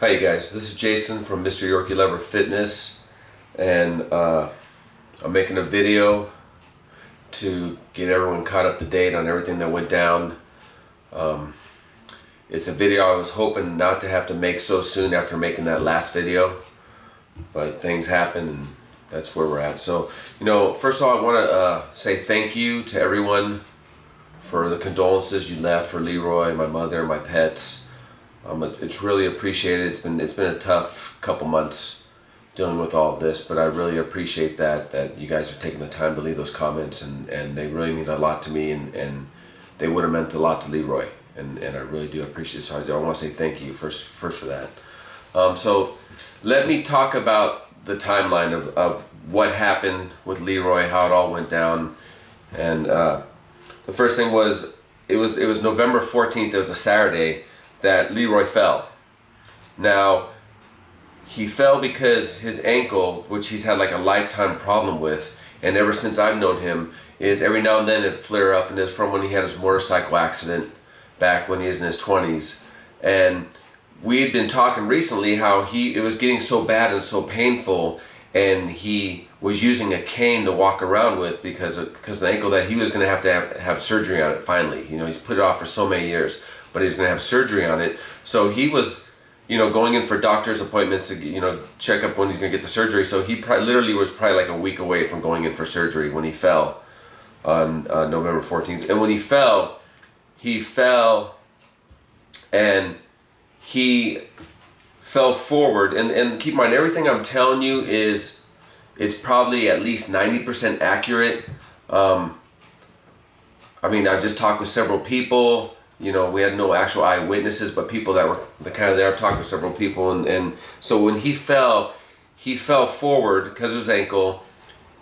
Hi you guys, this is Jason from Mr. Yorkie Lover Fitness, and I'm making a video to get everyone caught up to date on everything that went down. It's a video I was hoping not to have to make so soon after making that last video, but things happen and that's where we're at. So, first of all I want to say thank you to everyone for the condolences you left for Leroy, my mother, my pets. It's really appreciated. It's been a tough couple months dealing with all of this, but I really appreciate that you guys are taking the time to leave those comments, and they really mean a lot to me, and they would have meant a lot to Leroy, and I really do appreciate it. So I want to say thank you first for that. So let me talk about the timeline of what happened with Leroy, how it all went down, and the first thing was it was November 14th. It was a Saturday that Leroy fell. Now, he fell because his ankle, which he's had like a lifetime problem with, and ever since I've known him, is every now and then it'd flare up, and it's from when he had his motorcycle accident back when he was in his 20s. And we had been talking recently how it was getting so bad and so painful, and he was using a cane to walk around with because of the ankle, that he was going to have surgery on it finally. He's put it off for so many years, but he's going to have surgery on it. So he was, going in for doctor's appointments to, check up when he's going to get the surgery. So he literally was probably like a week away from going in for surgery when he fell on November 14th. And when he fell and he fell forward. And keep in mind, everything I'm telling you it's probably at least 90% accurate. I just talked with several people. We had no actual eyewitnesses, but people that were kind of there. I've talked with several people, and so when he fell forward because of his ankle,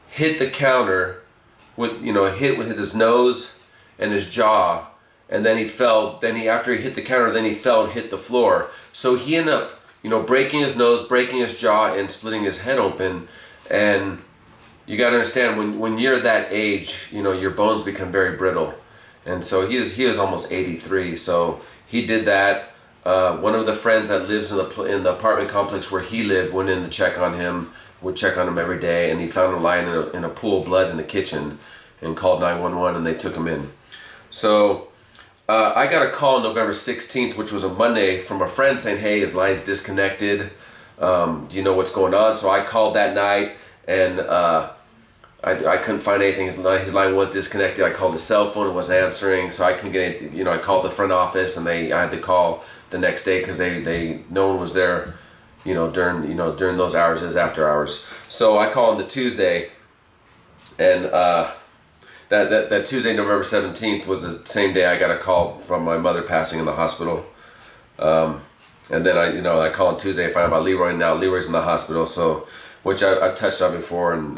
hit the counter with hit with his nose and his jaw, and then he fell. After he hit the counter, then he fell and hit the floor. So he ended up breaking his nose, breaking his jaw, and splitting his head open. And you got to understand, when you're that age, your bones become very brittle. And so he was almost 83. So he did that. One of the friends that lives in the apartment complex where he lived went in to check on him. Would check on him every day, and he found him lying in a pool of blood in the kitchen, and called 911, and they took him in. So I got a call on November 16th, which was a Monday, from a friend saying, "Hey, his line's disconnected. Do you know what's going on?" So I called that night, and I couldn't find anything. His line was disconnected. I called his cell phone, it wasn't answering, so I couldn't get it. I called the front office, and I had to call the next day because no one was there, during those hours as after hours. So I called on the Tuesday, and that Tuesday, November 17th, was the same day I got a call from my mother passing in the hospital. And then I called on Tuesday, I find out about Leroy, and now Leroy's in the hospital. So, which I've touched on before, and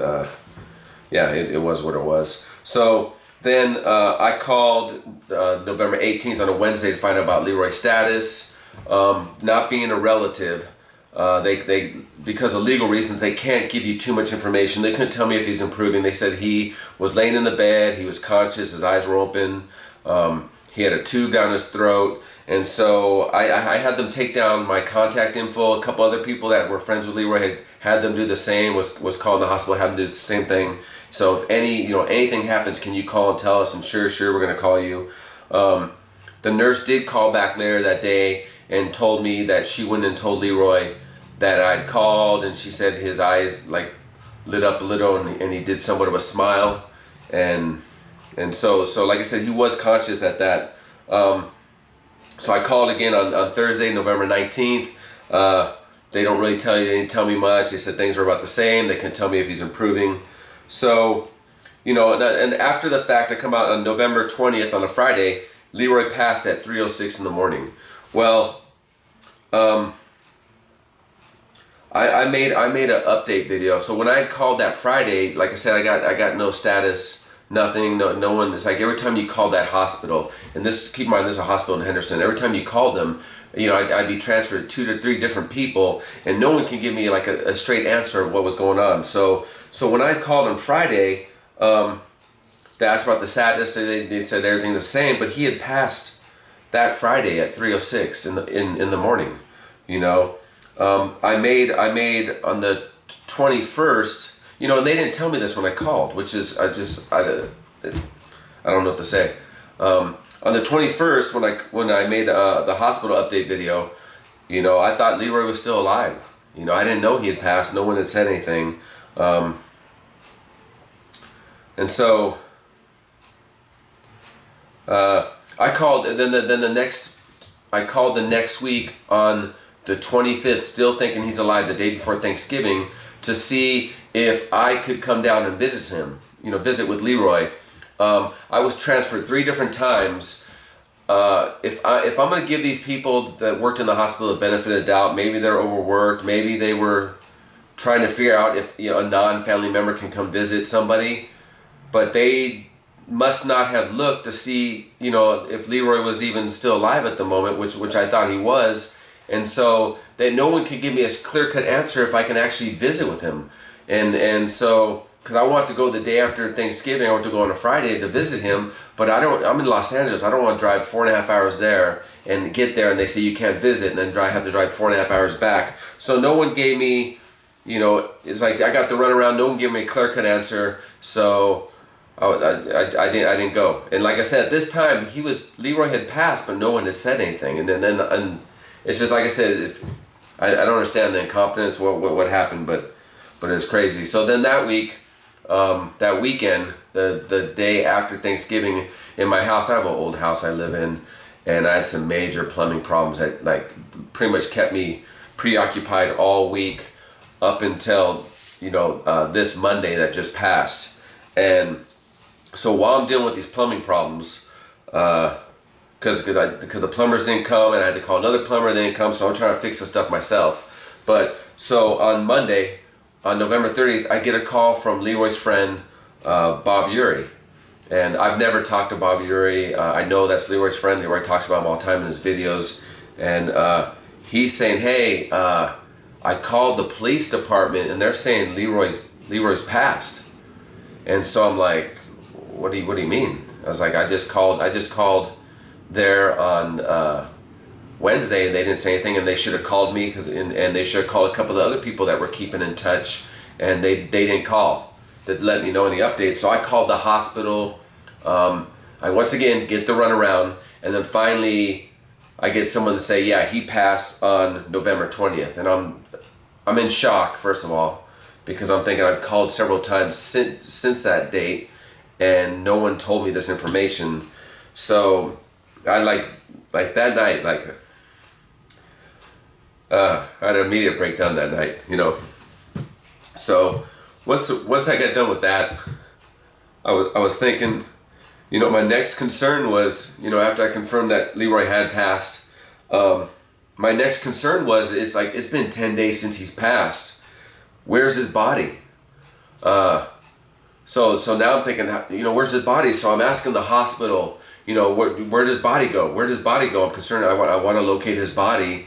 it was what it was. So then I called November 18th on a Wednesday to find out about Leroy's status. Not being a relative, they because of legal reasons, they can't give you too much information. They couldn't tell me if he's improving. They said he was laying in the bed, he was conscious, his eyes were open, he had a tube down his throat. And so I had them take down my contact info. A couple other people that were friends with Leroy had them do the same, was calling the hospital, had them do the same thing. So if anything happens, can you call and tell us? And sure, we're gonna call you. The nurse did call back later that day and told me that she went and told Leroy that I'd called, and she said his eyes lit up a little, and he did somewhat of a smile, and so like I said, he was conscious at that. So I called again on Thursday, November 19th. They don't really they didn't tell me much. They said things were about the same. They couldn't tell me if he's improving. So, and after the fact, I come out on November 20th on a Friday, Leroy passed at 3:06 in the morning. Well, I made an update video. So when I called that Friday, like I said, I got no status, nothing, no one. It's like every time you call that hospital, and keep in mind, this is a hospital in Henderson. Every time you call them, I'd be transferred to 2 to 3 different people, and no one can give me like a straight answer of what was going on. So when I called on Friday, they asked about the status, and they said everything's the same, but he had passed that Friday at 3:06 in the morning, I made on the 21st, and they didn't tell me this when I called, which is, I don't know what to say. On the 21st, when I made the hospital update video, I thought Leroy was still alive. I didn't know he had passed. No one had said anything. And so I called, and then I called the next week on the 25th, still thinking he's alive, the day before Thanksgiving, to see if I could come down and visit him, visit with Leroy. I was transferred 3 different times. If I'm going to give these people that worked in the hospital the benefit of the doubt, maybe they're overworked, maybe they were trying to figure out if a non-family member can come visit somebody, but they must not have looked to see if Leroy was even still alive at the moment, which I thought he was, and so that no one could give me a clear-cut answer if I can actually visit with him, and so. Because I want to go the day after Thanksgiving, I want to go on a Friday to visit him, but I'm in Los Angeles. I don't want to drive 4.5 hours there and get there and they say you can't visit, and then have to drive 4.5 hours back. So no one gave me, it's like I got the runaround. No one gave me a clear-cut answer, so I didn't go. And like I said, at this time Leroy had passed, but no one had said anything. And then it's just like I said, I don't understand the incompetence, what happened, but it's crazy. So then that weekend, the day after Thanksgiving, in my house, I have an old house I live in, and I had some major plumbing problems that pretty much kept me preoccupied all week up until this Monday that just passed. And so while I'm dealing with these plumbing problems, because the plumbers didn't come and I had to call another plumber, they didn't come, so I'm trying to fix the stuff myself. But so on Monday, on November 30th, I get a call from Leroy's friend, Bob Uri. And I've never talked to Bob Uri. I know that's Leroy's friend. Leroy talks about him all the time in his videos. And he's saying, hey, I called the police department and they're saying Leroy's passed. And so I'm like, what do you mean? I was like, I just called there on Wednesday, and they didn't say anything, and they should have called me and they should have called a couple of other people that were keeping in touch, and they didn't call to let me know any updates. So I called the hospital. I once again get the runaround, and then finally I get someone to say, yeah, he passed on November 20th, and I'm in shock, first of all, because I'm thinking I've called several times since that date, and no one told me this information. So I like that night, I had an immediate breakdown that night, So once I got done with that, I was thinking, my next concern was, after I confirmed that Leroy had passed, my next concern was, it's been 10 days since he's passed. Where's his body? So now I'm thinking, where's his body? So I'm asking the hospital, where does body go? Where does body go? I'm concerned. I want to locate his body.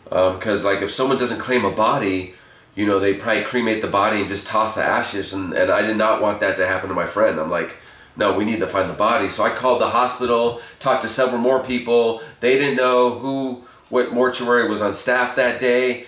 Because if someone doesn't claim a body, they probably cremate the body and just toss the ashes, and I did not want that to happen to my friend. I'm like, no, we need to find the body. So I called the hospital, talked to several more people. They didn't know what mortuary was on staff that day.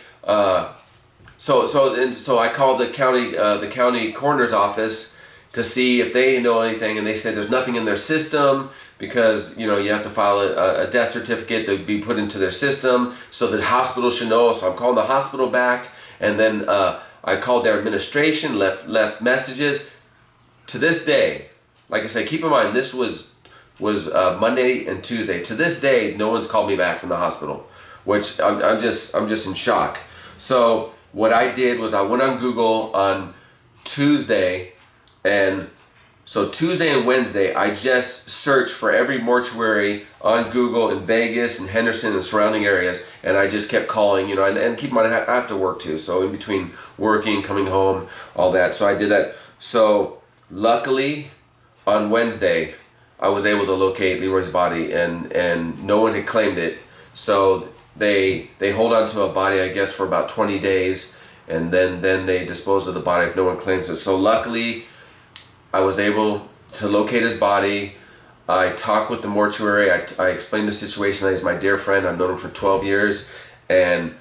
So I called the county coroner's office to see if they know anything, and they said there's nothing in their system, because you have to file a death certificate to be put into their system, so the hospital should know. So I'm calling the hospital back, and then I called their administration, left messages. To this day, like I said, keep in mind this was Monday and Tuesday. To this day, no one's called me back from the hospital, which I'm just in shock. So what I did was I went on Google on Tuesday, and so Tuesday and Wednesday, I just searched for every mortuary on Google in Vegas and Henderson and surrounding areas, and I just kept calling, and keep in mind, I have to work too, so in between working, coming home, all that, so I did that. So luckily, on Wednesday, I was able to locate Leroy's body, and no one had claimed it, so they hold on to a body, I guess, for about 20 days, and then they dispose of the body if no one claims it. So luckily, I was able to locate his body. I talked with the mortuary. I explained the situation, that he's my dear friend. I've known him for 12 years. And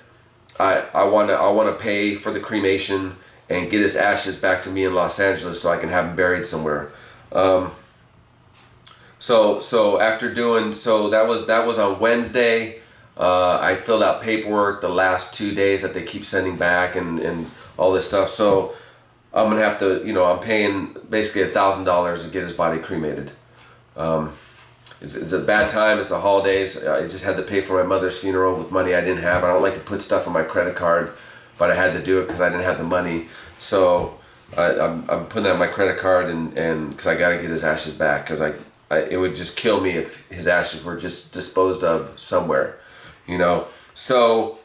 I want to pay for the cremation and get his ashes back to me in Los Angeles so I can have him buried somewhere. So after doing, so that was on Wednesday. I filled out paperwork the last 2 days that they keep sending back and all this stuff. So I'm gonna have to, I'm paying basically $1,000 to get his body cremated. It's a bad time. It's the holidays. I just had to pay for my mother's funeral with money I didn't have. I don't like to put stuff on my credit card, but I had to do it because I didn't have the money. So I'm putting that on my credit card and because I got to get his ashes back, because it would just kill me if his ashes were just disposed of somewhere, So,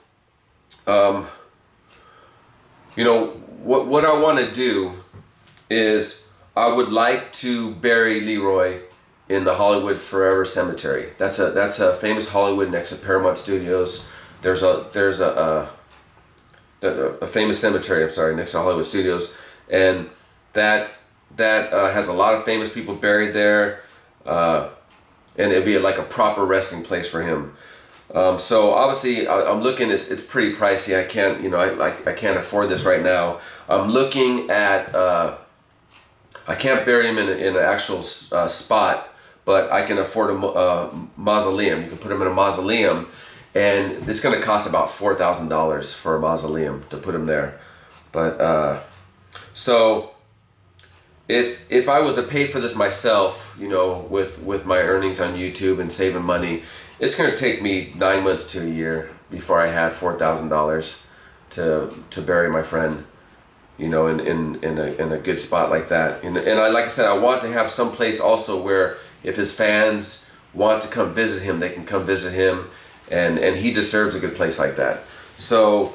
what I want to do is I would like to bury Leroy in the Hollywood Forever Cemetery. That's a famous Hollywood next to Paramount Studios. There's a famous cemetery, next to Hollywood Studios, and that has a lot of famous people buried there, and it'd be like a proper resting place for him. So obviously I'm looking. It's pretty pricey. I can't I can't afford this right now. I'm looking at I can't bury him in an actual spot, but I can afford a mausoleum. You can put him in a mausoleum, and it's going to cost about $4,000 for a mausoleum to put him there. But so if I was to pay for this myself, with my earnings on YouTube and saving money, it's going to take me 9 months to a year before I had $4,000 to bury my friend, in a good spot like that. And like I said, I want to have some place also where if his fans want to come visit him, they can come visit him, and he deserves a good place like that. So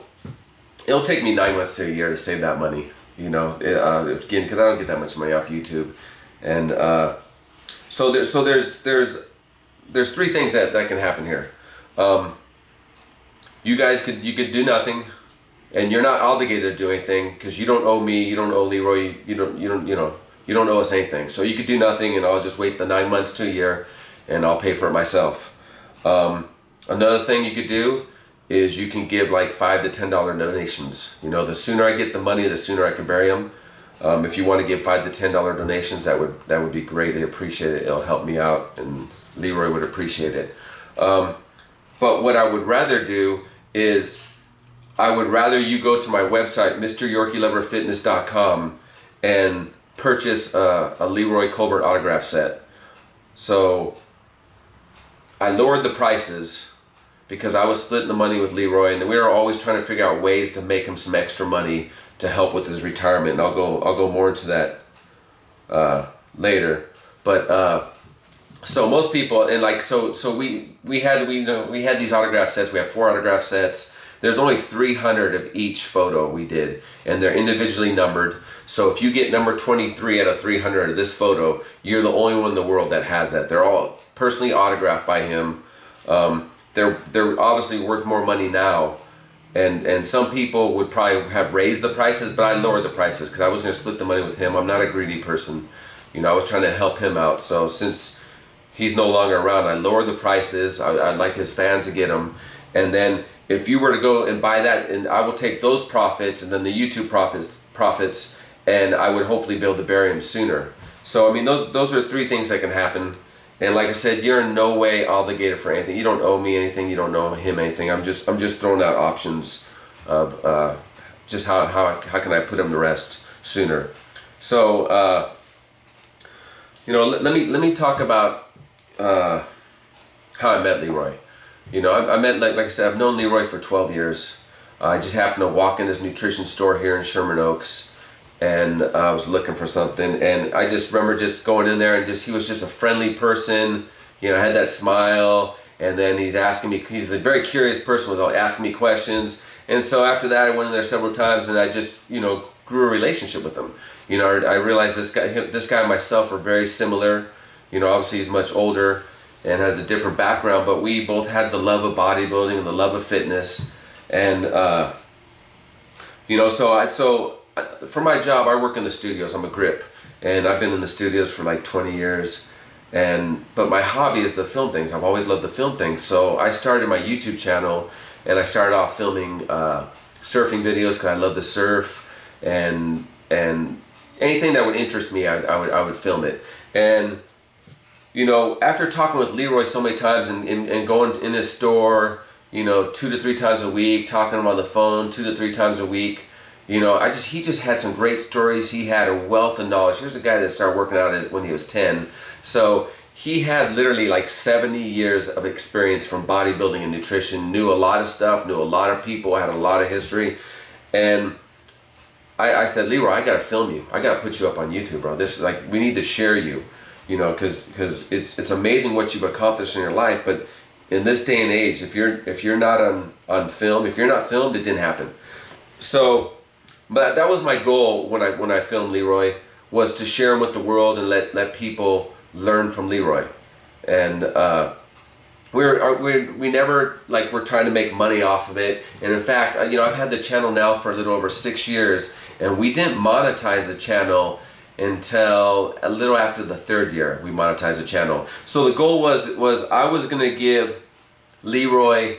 it'll take me 9 months to a year to save that money, again, because I don't get that much money off YouTube. And so there's three things that can happen here. You could do nothing, and you're not obligated to do anything because you don't owe me, you don't owe Leroy, you don't owe us anything. So you could do nothing, and I'll just wait the 9 months to a year, and I'll pay for it myself. Another thing you could do is you can give like $5 to $10 donations. The sooner I get the money, the sooner I can bury him. If you want to give $5 to $10 donations, that would be greatly appreciated. It'll help me out, and Leroy would appreciate it. But what I would rather do is I would rather you go to my website, MrYorkieLoverFitness.com, and purchase a Leroy Colbert autograph set. So I lowered the prices because I was splitting the money with Leroy, and we were always trying to figure out ways to make him some extra money to help with his retirement. And I'll go more into that later. But so most people, and we had these autograph sets. We have 4 autograph sets. There's only 300 of each photo we did, and they're individually numbered. So if you get number 23 out of 300 of this photo, you're the only one in the world that has that. They're all personally autographed by him. They're obviously worth more money now, and some people would probably have raised the prices, but I lowered the prices because I was going to split the money with him. I'm not a greedy person. I was trying to help him out. So since he's no longer around, I lowered the prices. I'd like his fans to get them. And then if you were to go and buy that, and I will take those profits and then the YouTube profits, and I would hopefully be able to bury him sooner. So those are 3 things that can happen. And like I said, you're in no way obligated for anything. You don't owe me anything. You don't owe him anything. I'm just throwing out options of just how can I put him to rest sooner. So let me talk about how I met Leroy. I met, like I said, I've known Leroy for 12 years. I just happened to walk in his nutrition store here in Sherman Oaks, and I was looking for something, and I just remember just going in there, and he was just a friendly person, had that smile, and then he's a very curious person, was asking me questions, and so after that I went in there several times, and I just, grew a relationship with him. I realized this guy and myself are very similar. Obviously he's much older and has a different background, but we both had the love of bodybuilding and the love of fitness, and so for my job, I work in the studios. I'm a grip, and I've been in the studios for like 20 years. But my hobby is to film things. I've always loved to film things. So I started my YouTube channel, and I started off filming surfing videos because I love to surf, and anything that would interest me, I would film it. And you know, after talking with Leroy so many times and going in his store, you know, 2 to 3 times a week, talking to him on the phone 2 to 3 times a week, you know, he just had some great stories. He had a wealth of knowledge. Here's a guy that started working out when he was 10. So he had literally like 70 years of experience from bodybuilding and nutrition, knew a lot of stuff, knew a lot of people, had a lot of history. And I said, Leroy, I gotta film you. I gotta put you up on YouTube, bro. This is like, we need to share you, you know, because it's amazing what you've accomplished in your life. But in this day and age, if you're not on film, if you're not filmed, it didn't happen. So, but that was my goal when I filmed Leroy, was to share him with the world and let people learn from Leroy. And we never like we're trying to make money off of it. And in fact, you know, I've had the channel now for a little over 6 years, and we didn't monetize the channel until a little after the 3rd year. We monetized the channel. So the goal was I was gonna give Leroy,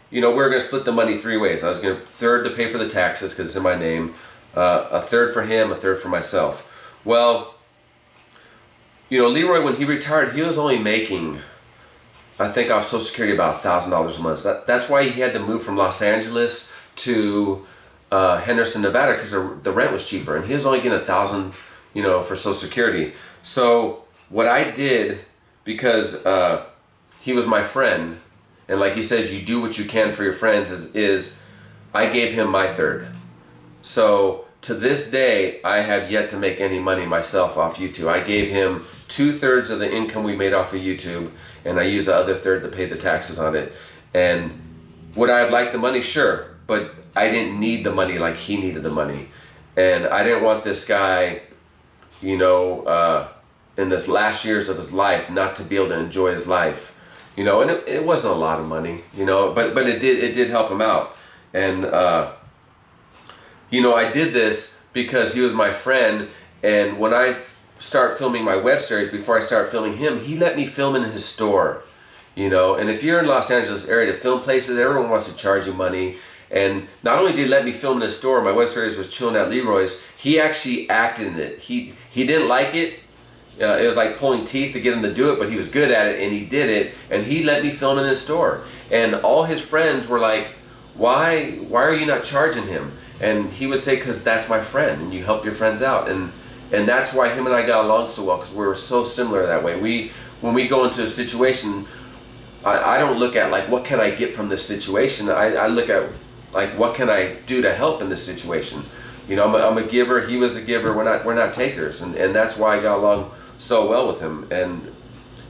you know, we were gonna split the money 3 ways. I was gonna 1/3 to pay for the taxes because it's in my name, a 1/3 for him, a 1/3 for myself. Well, you know, Leroy, when he retired, he was only making, I think, off Social Security about $1,000 a month. That's why he had to move from Los Angeles to Henderson, Nevada, because the rent was cheaper, and he was only getting $1,000, you know, for Social Security. So what I did, because he was my friend, and like he says, you do what you can for your friends, is I gave him my 1/3. So to this day, I have yet to make any money myself off YouTube. I gave him 2/3 of the income we made off of YouTube, and I used the other 1/3 to pay the taxes on it. And would I have liked the money? Sure, but I didn't need the money like he needed the money. And I didn't want this guy, you know, in this last years of his life, not to be able to enjoy his life, you know. And it wasn't a lot of money, you know, but it did help him out. And you know, I did this because he was my friend, and when I start filming my web series, before I start filming him, he let me film in his store, you know. And if you're in Los Angeles area to film places, everyone wants to charge you money. And not only did he let me film in his store, my web series was Chilling at Leroy's, he actually acted in it. He didn't like it. It was like pulling teeth to get him to do it, but he was good at it, and he did it, and he let me film in his store. And all his friends were like, why are you not charging him? And he would say, because that's my friend, and you help your friends out. And that's why him and I got along so well, because we were so similar that way. When we go into a situation, I don't look at like, what can I get from this situation? I look at like, what can I do to help in this situation? You know, I'm a giver. He was a giver. We're not takers, and that's why I got along so well with him. And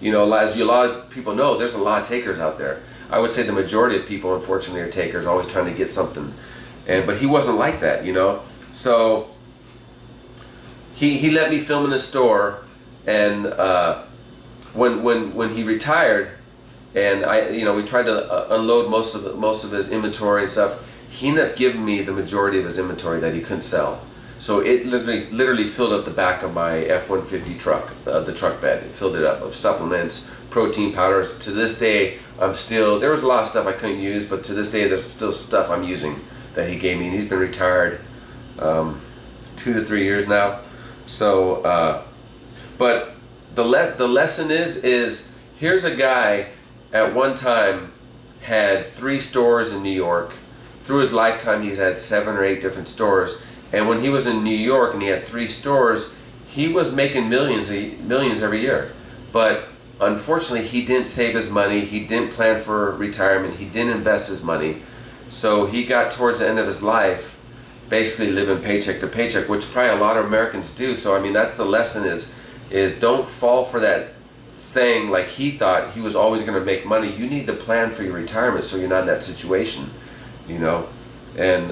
you know, as a lot of people know, there's a lot of takers out there. I would say the majority of people, unfortunately, are takers, always trying to get something. But he wasn't like that, you know. So he let me film in his store, and when he retired, and we tried to unload most of his inventory and stuff. He ended up giving me the majority of his inventory that he couldn't sell. So it literally filled up the back of my F-150 truck, the truck bed. It filled it up of supplements, protein powders. To this day, there was a lot of stuff I couldn't use, but to this day, there's still stuff I'm using that he gave me. And he's been retired 2 to 3 years now. So, but the lesson is here's a guy at one time had 3 stores in New York. Through his lifetime, he's had 7 or 8 different stores. And when he was in New York and he had 3 stores, he was making millions every year. But unfortunately, he didn't save his money. He didn't plan for retirement. He didn't invest his money. So he got towards the end of his life basically living paycheck to paycheck, which probably a lot of Americans do. So I mean, that's the lesson is don't fall for that thing like he thought he was always going to make money. You need to plan for your retirement so you're not in that situation, you know. And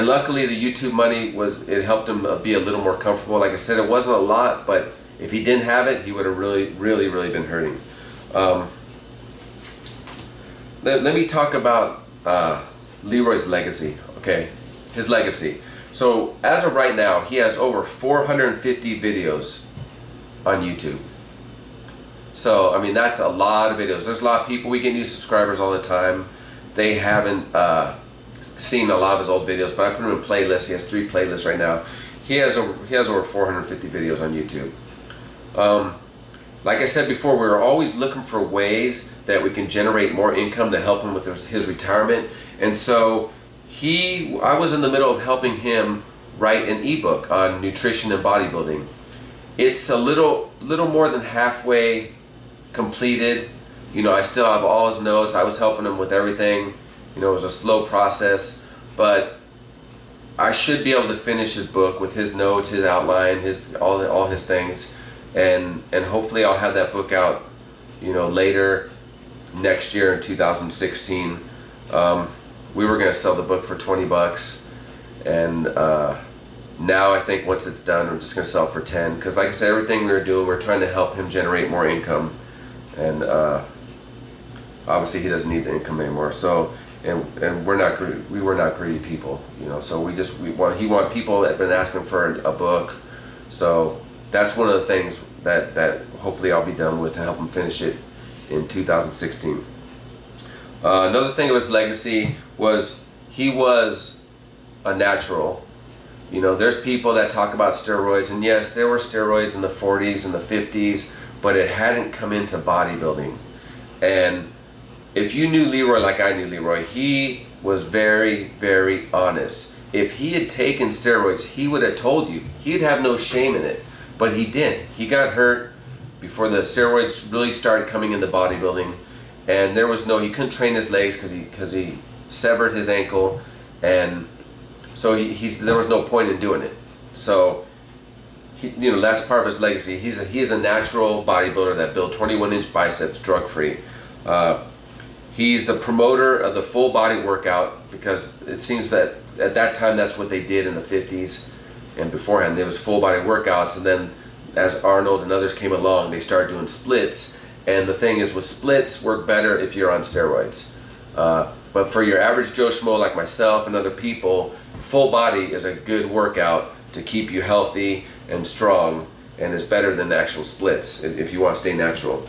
luckily the YouTube money it helped him be a little more comfortable. Like I said, it wasn't a lot, but if he didn't have it, he would have really been hurting. Let me talk about Leroy's legacy, okay? His legacy. So as of right now, he has over 450 videos on YouTube. So, I mean, that's a lot of videos. There's a lot of people, we get new subscribers all the time. they haven't seen a lot of his old videos, but I put him in playlists. He has 3 playlists right now. He has over 450 videos on YouTube. Like I said before, we were always looking for ways that we can generate more income to help him with his retirement. And so I was in the middle of helping him write an ebook on nutrition and bodybuilding. It's a little more than halfway completed. You know, I still have all his notes. I was helping him with everything. You know, it was a slow process, but I should be able to finish his book with his notes, his outline, all his things, and hopefully I'll have that book out, you know, later next year in 2016. We were gonna sell the book for $20, and now I think once it's done, we're just gonna sell it for 10. Because like I said, everything we were doing, we're trying to help him generate more income, and obviously he doesn't need the income anymore. So. And we were not greedy people, you know. So he want people that have been asking for a book. So that's one of the things that hopefully I'll be done with to help him finish it in 2016. Another thing of his legacy was he was a natural. You know, there's people that talk about steroids, and yes, there were steroids in the 40s and the 50s, but it hadn't come into bodybuilding. And if you knew Leroy like I knew Leroy, he was very, very honest. If he had taken steroids, he would have told you. He'd have no shame in it, but he didn't. He got hurt before the steroids really started coming into bodybuilding, and he couldn't train his legs because he severed his ankle, and so there was no point in doing it. So you know, that's part of his legacy. He's a natural bodybuilder that built 21-inch biceps drug-free. He's the promoter of the full body workout, because it seems that at that time that's what they did in the 50s and beforehand. There was full body workouts, and then as Arnold and others came along, they started doing splits. And the thing is, with splits work better if you're on steroids. But for your average Joe Schmo like myself and other people, full body is a good workout to keep you healthy and strong, and is better than the actual splits if you want to stay natural.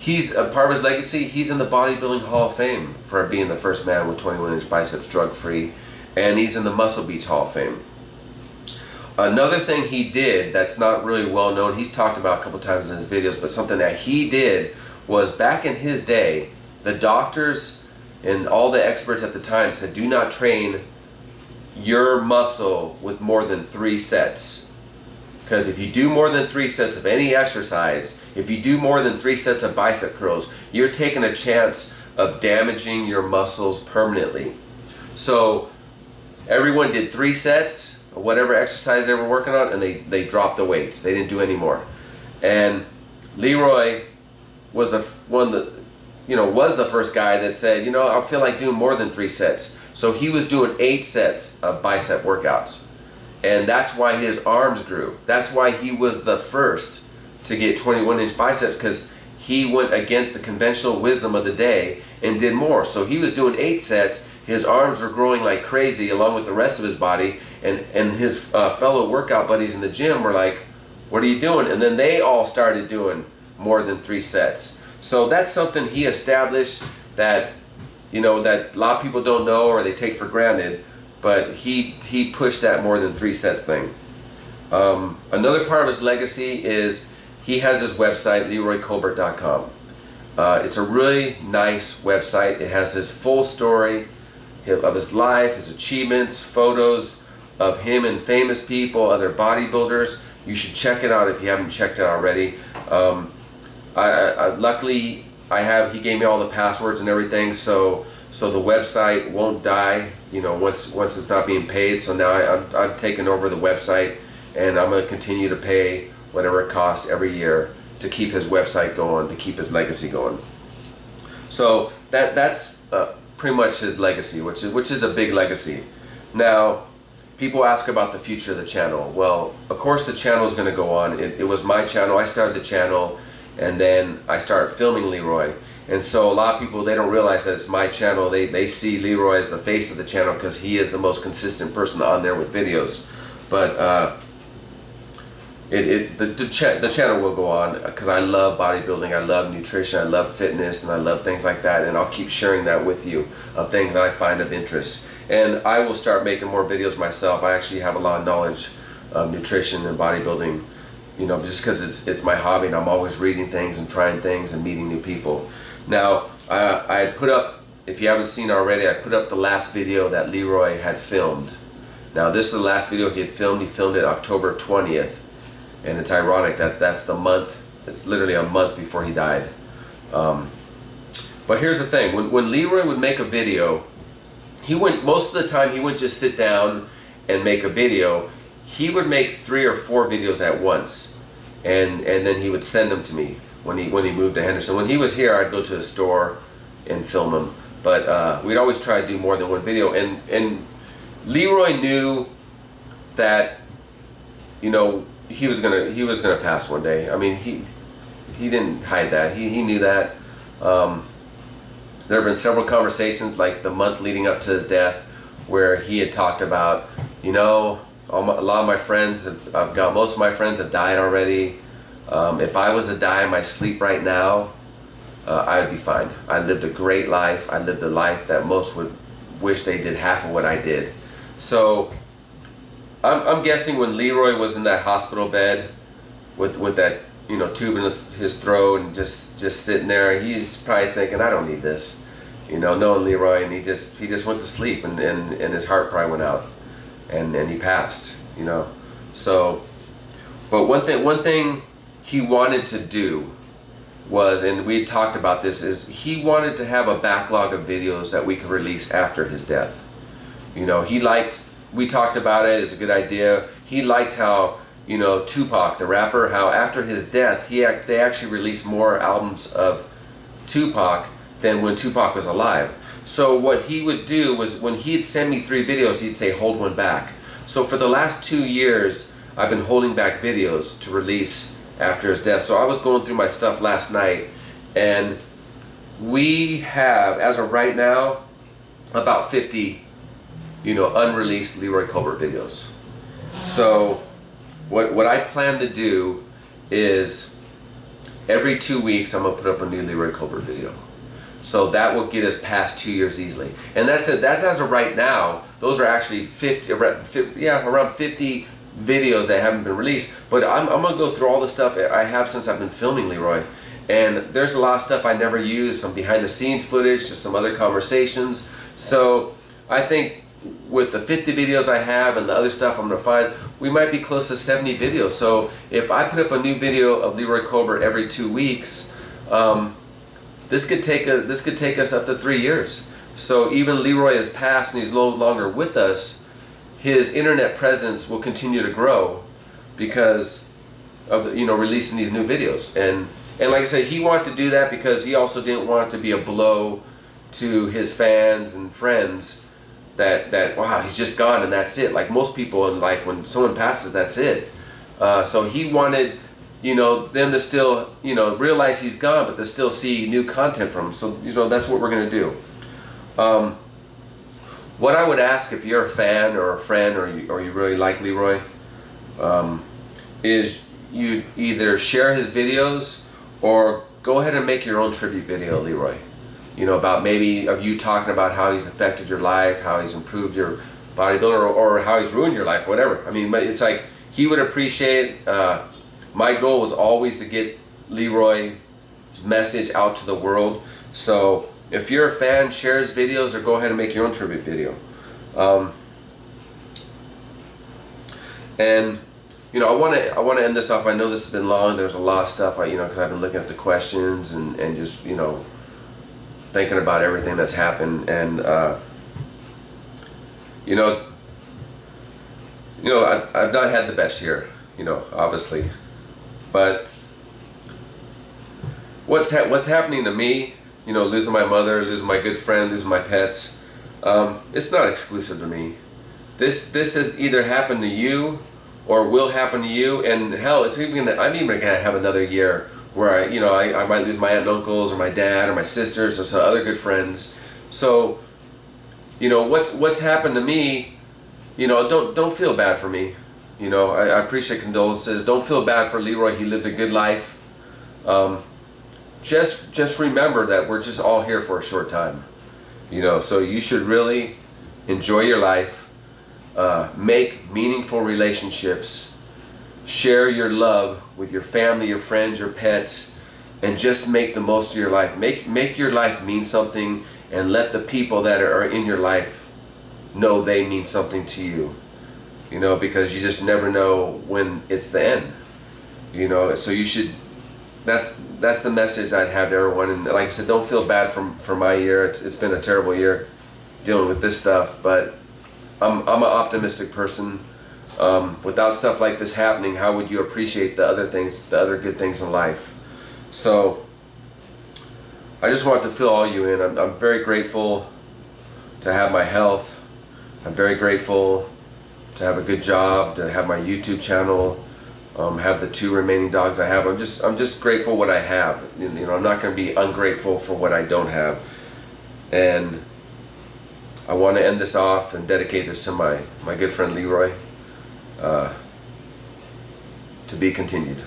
He's a part of his legacy. He's in the Bodybuilding Hall of Fame for being the first man with 21-inch biceps drug-free, and he's in the Muscle Beach Hall of Fame. Another thing he did that's not really well known, he's talked about a couple times in his videos, but something that he did was, back in his day, the doctors and all the experts at the time said, do not train your muscle with more than 3 sets. Because if you do more than 3 sets of any exercise, if you do more than 3 sets of bicep curls, you're taking a chance of damaging your muscles permanently. So everyone did 3 sets of whatever exercise they were working on, and they dropped the weights. They didn't do any more. And Leroy was the first guy that said, you know, I feel like doing more than 3 sets. So he was doing 8 sets of bicep workouts. And that's why his arms grew. That's why he was the first to get 21-inch biceps, because he went against the conventional wisdom of the day and did more. So he was doing 8 sets. His arms were growing like crazy along with the rest of his body. And his fellow workout buddies in the gym were like, what are you doing? And then they all started doing more than 3 sets. So that's something he established that, you know, that a lot of people don't know or they take for granted. But he pushed that more than 3 sets thing. Another part of his legacy is he has his website, LeroyColbert.com. It's a really nice website. It has his full story of his life, his achievements, photos of him and famous people, other bodybuilders. You should check it out if you haven't checked it out already. Luckily, he gave me all the passwords and everything, so the website won't die, you know, once it's not being paid. So now I've taken over the website, and I'm going to continue to pay whatever it costs every year to keep his website going, to keep his legacy going. So that's pretty much his legacy, which is a big legacy. Now, people ask about the future of the channel. Well, of course the channel is going to go on. It was my channel. I started the channel, and then I started filming Leroy. And so a lot of people, they don't realize that it's my channel. They see Leroy as the face of the channel because he is the most consistent person on there with videos. But the channel will go on because I love bodybuilding, I love nutrition, I love fitness, and I love things like that, and I'll keep sharing that with you of things that I find of interest. And I will start making more videos myself. I actually have a lot of knowledge of nutrition and bodybuilding, just because it's my hobby, and I'm always reading things and trying things and meeting new people. Now, I put up, if you haven't seen already, I put up the last video that Leroy had filmed. Now, this is the last video he had filmed. He filmed it October 20th. And it's ironic that that's the month, it's literally a month before he died. But here's the thing, when Leroy would make a video, most of the time he wouldn't just sit down and make a video. He would make 3 or 4 videos at once, and then he would send them to me when he moved to Henderson. When he was here, I'd go to the store and film them, but we'd always try to do more than one video. And Leroy knew that, he was gonna pass one day. I mean, he didn't hide that. He knew that. There have been several conversations, like the month leading up to his death, where he had talked about, a lot of my friends most of my friends have died already. If I was to die in my sleep right now, I would be fine. I lived a great life. I lived a life that most would wish they did half of what I did. So I'm guessing when Leroy was in that hospital bed with that tube in his throat and just sitting there, he's probably thinking, I don't need this, knowing Leroy, and he just went to sleep, and his heart probably went out, and he passed, So, but one thing he wanted to do was, and we talked about this, is he wanted to have a backlog of videos that we could release after his death. We talked about it, it's a good idea. He liked how, Tupac, the rapper, how after his death, they actually released more albums of Tupac than when Tupac was alive. So what he would do was, when he'd send me 3 videos, he'd say, hold one back. So for the last 2 years, I've been holding back videos to release after his death. So I was going through my stuff last night, and we have, as of right now, about 50 unreleased Leroy Colbert videos. So what I plan to do is every 2 weeks I'm gonna put up a new Leroy Colbert video. So that will get us past 2 years easily. And that's it. That's as of right now. Those are actually around 50 videos that haven't been released. But I'm gonna go through all the stuff I have since I've been filming Leroy. And there's a lot of stuff I never used, some behind the scenes footage, just some other conversations. So I think with the 50 videos I have and the other stuff I'm gonna find, we might be close to 70 videos. So if I put up a new video of Leroy Colbert every 2 weeks, this could take us up to 3 years. So even Leroy has passed and he's no longer with us, his internet presence will continue to grow because of releasing these new videos. And like I said, he wanted to do that because he also didn't want it to be a blow to his fans and friends that wow, he's just gone and that's it. Like most people in life, when someone passes, that's it. So he wanted them to still realize he's gone, but to still see new content from him. So that's what we're gonna do. What I would ask, if you're a fan or a friend or you really like Leroy, is you either share his videos or go ahead and make your own tribute video, Leroy. About maybe of you talking about how he's affected your life, how he's improved your bodybuilder, or how he's ruined your life, whatever. I mean, but it's like he would appreciate. My goal was always to get Leroy's message out to the world. So if you're a fan, share his videos or go ahead and make your own tribute video. And I want to end this off. I know this has been long. There's a lot of stuff because I've been looking at the questions and just thinking about everything that's happened. And I've not had the best year, obviously, but what's happening to me, losing my mother, losing my good friend, losing my pets, it's not exclusive to me. This has either happened to you or will happen to you, and hell, I'm even gonna have another year where I might lose my aunt and uncles or my dad or my sisters or some other good friends. So what's happened to me, don't feel bad for me. You know, I appreciate condolences. Don't feel bad for Leroy. He lived a good life. Just remember that we're just all here for a short time. You know, so you should really enjoy your life, make meaningful relationships, share your love with your family, your friends, your pets, and just make the most of your life. Make your life mean something, and let the people that are in your life know they mean something to you. You know, because you just never know when it's the end. You know, so you should. That's the message I'd have to everyone. And like I said, don't feel bad for my year. It's been a terrible year dealing with this stuff, but I'm an optimistic person. Without stuff like this happening, how would you appreciate the other things, the other good things in life? So I just want to fill all you in. I'm very grateful to have my health. I'm very grateful to have a good job, to have my YouTube channel, have the 2 remaining dogs I have. I'm just grateful what I have. You know, I'm not going to be ungrateful for what I don't have. And I want to end this off and dedicate this to my good friend Leroy. To be continued.